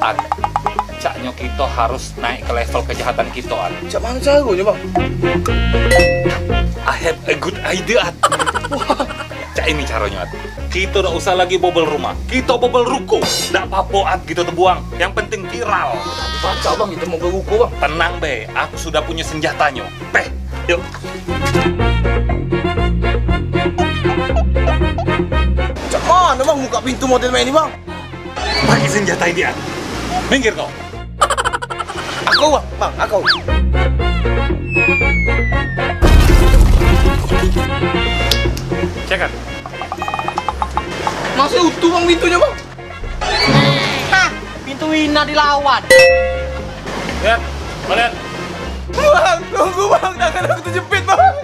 An, caknya kita harus naik ke level kejahatan kita, An. Cak mana caranya bang? I have a good idea, An. Cak ini caranya, An. Kita tidak usah lagi bobol rumah, kita bobol ruko. Tidak apa-apa, An, kita terbuang. Yang penting viral. Baca bang, itu mau beruku bang. Tenang, Be. Aku sudah punya senjatanya. Be, yuk. Cak mana bang buka pintu model main ini bang? Pakai senjata ini, An. Minggir kau. Aku bang, aku. Cek, An. Masih utuh bang pintunya bang. Nah, pintu Wina dilawan. Lihat, kalian. Bang, tunggu bang, tangan aku terjepit bang.